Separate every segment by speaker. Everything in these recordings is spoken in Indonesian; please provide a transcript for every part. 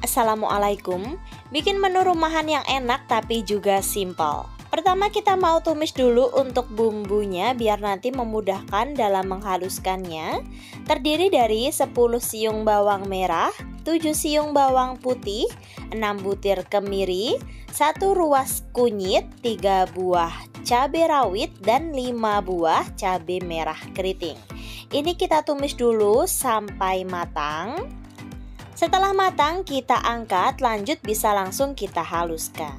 Speaker 1: Assalamualaikum. Bikin menu rumahan yang enak tapi juga simpel. Pertama kita mau tumis dulu untuk bumbunya biar nanti memudahkan dalam menghaluskannya. Terdiri dari 10 siung bawang merah, 7 siung bawang putih, 6 butir kemiri, 1 ruas kunyit, 3 buah cabai rawit, dan 5 buah cabai merah keriting. Ini kita tumis dulu sampai matang. Setelah matang kita angkat, lanjut bisa langsung kita haluskan.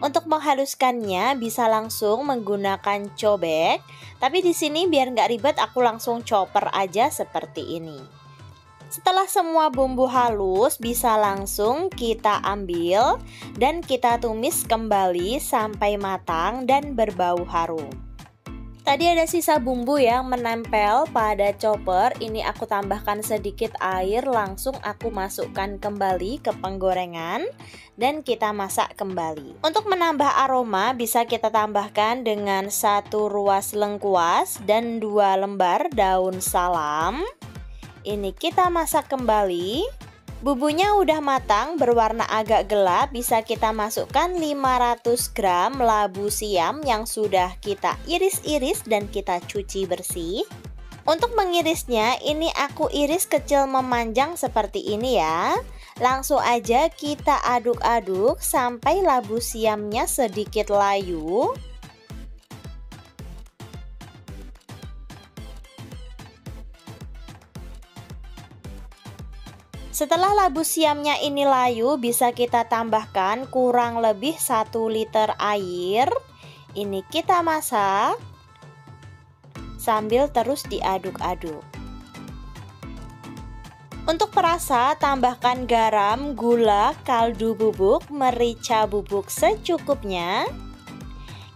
Speaker 1: Untuk menghaluskannya bisa langsung menggunakan cobek, tapi di sini biar nggak ribet aku langsung chopper aja seperti ini. Setelah semua bumbu halus bisa langsung kita ambil dan kita tumis kembali sampai matang dan berbau harum. Tadi ada sisa bumbu yang menempel pada chopper, ini aku tambahkan sedikit air, langsung aku masukkan kembali ke penggorengan dan kita masak kembali. Untuk menambah aroma bisa kita tambahkan dengan 1 ruas lengkuas dan 2 lembar daun salam. Ini kita masak kembali. Bumbunya udah matang, berwarna agak gelap, bisa kita masukkan 500 gram labu siam yang sudah kita iris-iris dan kita cuci bersih. Untuk mengirisnya, ini aku iris kecil memanjang seperti ini ya. Langsung aja kita aduk-aduk sampai labu siamnya sedikit layu. Setelah labu siamnya ini layu, bisa kita tambahkan kurang lebih 1 liter air. Ini kita masak sambil terus diaduk-aduk. Untuk perasa, tambahkan garam, gula, kaldu bubuk, merica bubuk secukupnya.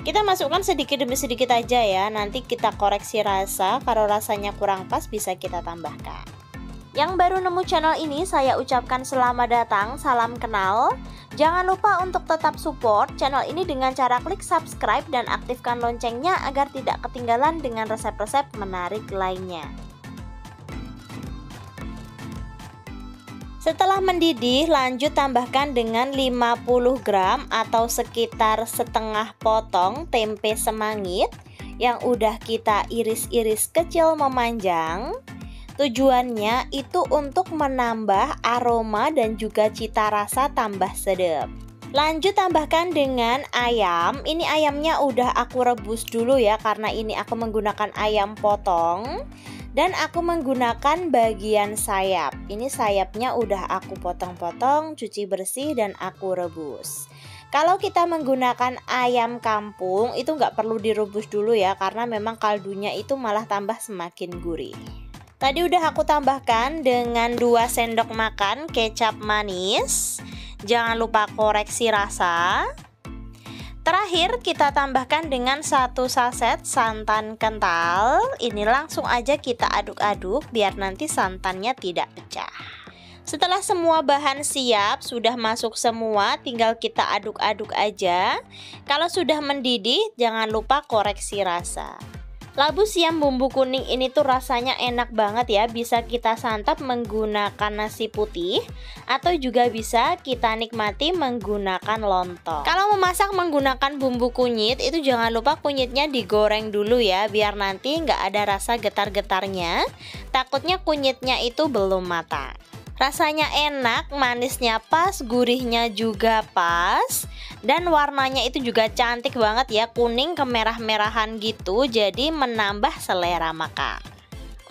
Speaker 1: Kita masukkan sedikit demi sedikit aja ya, nanti kita koreksi rasa. Kalau rasanya kurang pas bisa kita tambahkan. Yang baru nemu channel ini saya ucapkan selamat datang, salam kenal. Jangan lupa untuk tetap support channel ini dengan cara klik subscribe dan aktifkan loncengnya agar tidak ketinggalan dengan resep-resep menarik lainnya. Setelah mendidih, lanjut tambahkan dengan 50 gram atau sekitar setengah potong tempe semangit yang udah kita iris-iris kecil memanjang. Tujuannya itu untuk menambah aroma dan juga cita rasa tambah sedap. Lanjut tambahkan dengan ayam. Ini ayamnya udah aku rebus dulu ya, karena ini aku menggunakan ayam potong. Dan aku menggunakan bagian sayap. Ini sayapnya udah aku potong-potong, cuci bersih dan aku rebus. Kalau kita menggunakan ayam kampung itu nggak perlu direbus dulu ya, karena memang kaldunya itu malah tambah semakin gurih. Tadi udah aku tambahkan dengan 2 sendok makan kecap manis. Jangan lupa koreksi rasa. Terakhir kita tambahkan dengan 1 saset santan kental. Ini langsung aja kita aduk-aduk biar nanti santannya tidak pecah. Setelah semua bahan siap, sudah masuk semua, tinggal kita aduk-aduk aja. Kalau sudah mendidih, jangan lupa koreksi rasa. Labu siam bumbu kuning ini tuh rasanya enak banget ya, bisa kita santap menggunakan nasi putih atau juga bisa kita nikmati menggunakan lontong. Kalau memasak menggunakan bumbu kunyit itu jangan lupa kunyitnya digoreng dulu ya, biar nanti nggak ada rasa getar-getarnya, takutnya kunyitnya itu belum matang. Rasanya enak, manisnya pas, gurihnya juga pas, dan warnanya itu juga cantik banget ya, kuning kemerah-merahan gitu, jadi menambah selera makan.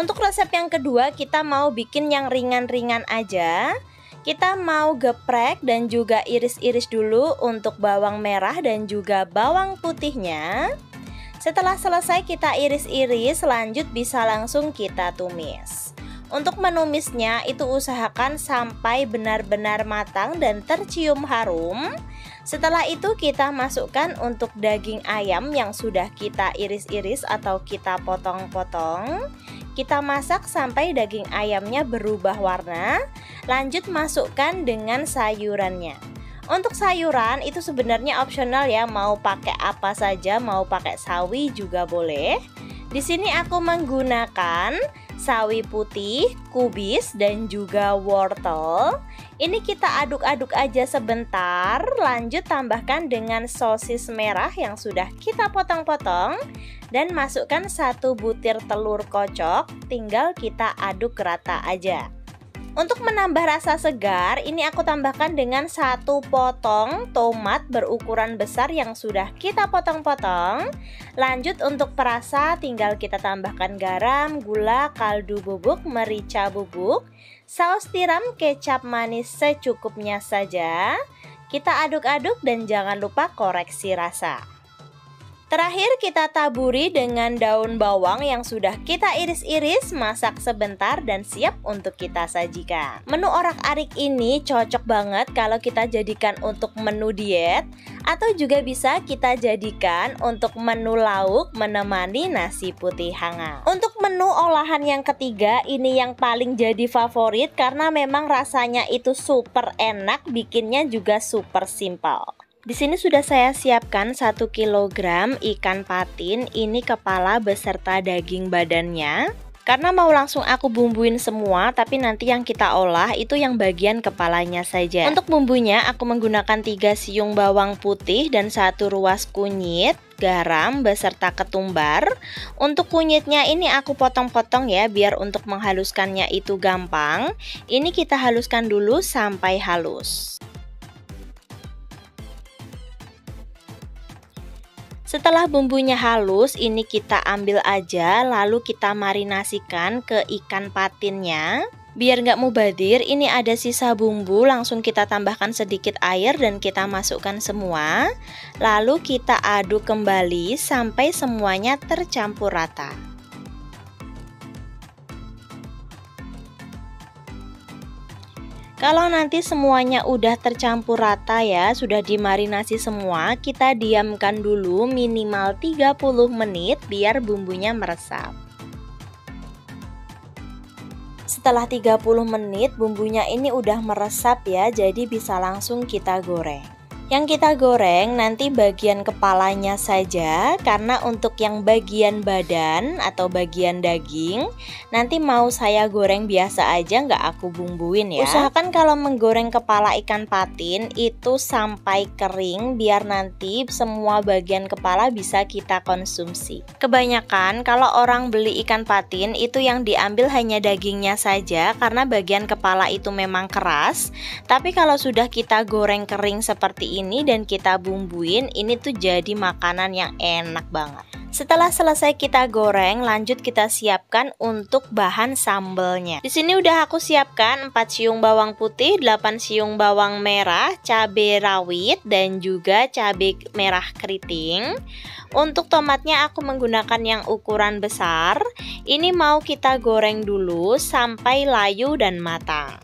Speaker 1: Untuk resep yang kedua kita mau bikin yang ringan-ringan aja. Kita mau geprek dan juga iris-iris dulu untuk bawang merah dan juga bawang putihnya. Setelah selesai kita iris-iris, lanjut bisa langsung kita tumis. Untuk menumisnya itu usahakan sampai benar-benar matang dan tercium harum. Setelah itu kita masukkan untuk daging ayam yang sudah kita iris-iris atau kita potong-potong. Kita masak sampai daging ayamnya berubah warna. Lanjut masukkan dengan sayurannya. Untuk sayuran itu sebenarnya opsional ya, mau pakai apa saja, mau pakai sawi juga boleh. Di sini aku menggunakan sawi putih, kubis, dan juga wortel. Ini kita aduk-aduk aja sebentar. Lanjut tambahkan dengan sosis merah yang sudah kita potong-potong dan masukkan 1 butir telur kocok. Tinggal kita aduk rata aja. Untuk menambah rasa segar, ini aku tambahkan dengan 1 potong tomat berukuran besar yang sudah kita potong-potong. Lanjut untuk perasa, tinggal kita tambahkan garam, gula, kaldu bubuk, merica bubuk, saus tiram, kecap manis secukupnya saja. Kita aduk-aduk dan jangan lupa koreksi rasa. Terakhir kita taburi dengan daun bawang yang sudah kita iris-iris, masak sebentar dan siap untuk kita sajikan. Menu orak-arik ini cocok banget kalau kita jadikan untuk menu diet atau juga bisa kita jadikan untuk menu lauk menemani nasi putih hangat. Untuk menu olahan yang ketiga, ini yang paling jadi favorit karena memang rasanya itu super enak, bikinnya juga super simple. Di sini sudah saya siapkan 1 kg ikan patin, ini kepala beserta daging badannya. Karena mau langsung aku bumbuin semua, tapi nanti yang kita olah itu yang bagian kepalanya saja. Untuk bumbunya aku menggunakan 3 siung bawang putih dan 1 ruas kunyit, garam beserta ketumbar. Untuk kunyitnya ini aku potong-potong ya, biar untuk menghaluskannya itu gampang. Ini kita haluskan dulu sampai halus. Setelah bumbunya halus, ini kita ambil aja lalu kita marinasikan ke ikan patinnya. Biar nggak mubadir, ini ada sisa bumbu, langsung kita tambahkan sedikit air dan kita masukkan semua. Lalu kita aduk kembali sampai semuanya tercampur rata. Kalau nanti semuanya udah tercampur rata ya, sudah dimarinasi semua, kita diamkan dulu minimal 30 menit biar bumbunya meresap. Setelah 30 menit bumbunya ini udah meresap ya, jadi bisa langsung kita goreng. Yang kita goreng nanti bagian kepalanya saja, karena untuk yang bagian badan atau bagian daging nanti mau saya goreng biasa aja, nggak aku bumbuin ya. Usahakan kalau menggoreng kepala ikan patin itu sampai kering biar nanti semua bagian kepala bisa kita konsumsi. Kebanyakan kalau orang beli ikan patin itu yang diambil hanya dagingnya saja karena bagian kepala itu memang keras. Tapi kalau sudah kita goreng kering seperti ini dan kita bumbuin, ini tuh jadi makanan yang enak banget. Setelah selesai kita goreng, lanjut kita siapkan untuk bahan sambelnya. Di sini udah aku siapkan 4 siung bawang putih, 8 siung bawang merah, cabai rawit dan juga cabai merah keriting. Untuk tomatnya aku menggunakan yang ukuran besar. Ini mau kita goreng dulu sampai layu dan matang.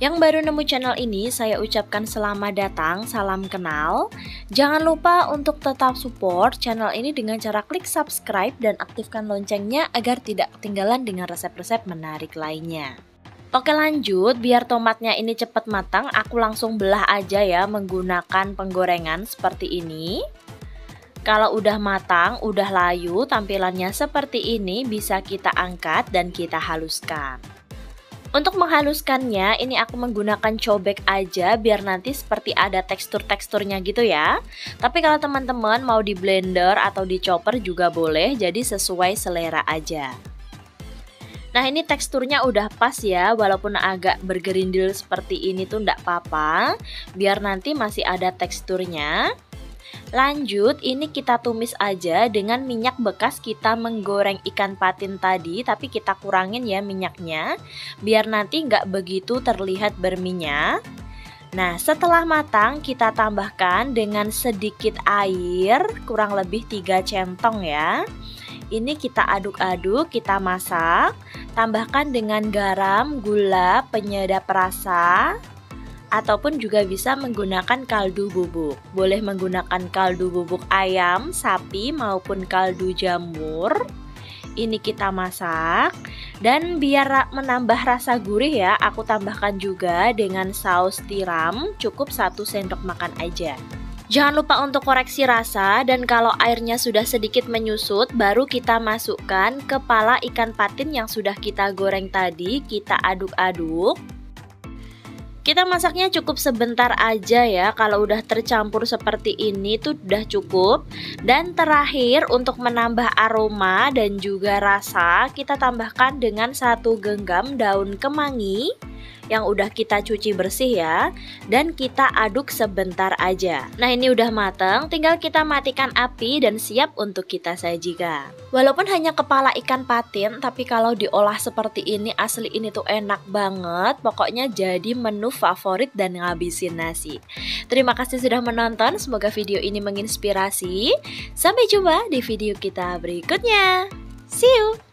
Speaker 1: Yang baru nemu channel ini, saya ucapkan selamat datang, salam kenal. Jangan lupa untuk tetap support channel ini dengan cara klik subscribe dan aktifkan loncengnya agar tidak ketinggalan dengan resep-resep menarik lainnya. Oke lanjut, biar tomatnya ini cepat matang, aku langsung belah aja ya menggunakan penggorengan seperti ini. Kalau udah matang, udah layu, tampilannya seperti ini, bisa kita angkat dan kita haluskan. Untuk menghaluskannya, ini aku menggunakan cobek aja biar nanti seperti ada tekstur-teksturnya gitu ya. Tapi kalau teman-teman mau di blender atau di chopper juga boleh, jadi sesuai selera aja. Nah ini teksturnya udah pas ya, walaupun agak bergerindil seperti ini tuh ndak apa-apa, biar nanti masih ada teksturnya. Lanjut, ini kita tumis aja dengan minyak bekas kita menggoreng ikan patin tadi, tapi kita kurangin ya minyaknya, biar nanti nggak begitu terlihat berminyak. Nah, setelah matang kita tambahkan dengan sedikit air, kurang lebih 3 centong ya. Ini kita aduk-aduk, kita masak, tambahkan dengan garam, gula, penyedap rasa, ataupun juga bisa menggunakan kaldu bubuk. Boleh menggunakan kaldu bubuk ayam, sapi maupun kaldu jamur. Ini kita masak dan biar menambah rasa gurih ya, aku tambahkan juga dengan saus tiram, cukup 1 sendok makan aja. Jangan lupa untuk koreksi rasa, dan kalau airnya sudah sedikit menyusut, baru kita masukkan kepala ikan patin yang sudah kita goreng tadi, kita aduk-aduk. Kita masaknya cukup sebentar aja ya, kalau udah tercampur seperti ini tuh udah cukup. Dan terakhir untuk menambah aroma dan juga rasa, kita tambahkan dengan 1 genggam daun kemangi yang udah kita cuci bersih ya, dan kita aduk sebentar aja. Nah, ini udah mateng, tinggal kita matikan api dan siap untuk kita sajikan. Walaupun hanya kepala ikan patin, tapi kalau diolah seperti ini asli ini tuh enak banget. Pokoknya jadi menu favorit dan ngabisin nasi. Terima kasih sudah menonton, semoga video ini menginspirasi. Sampai jumpa di video kita berikutnya. See you.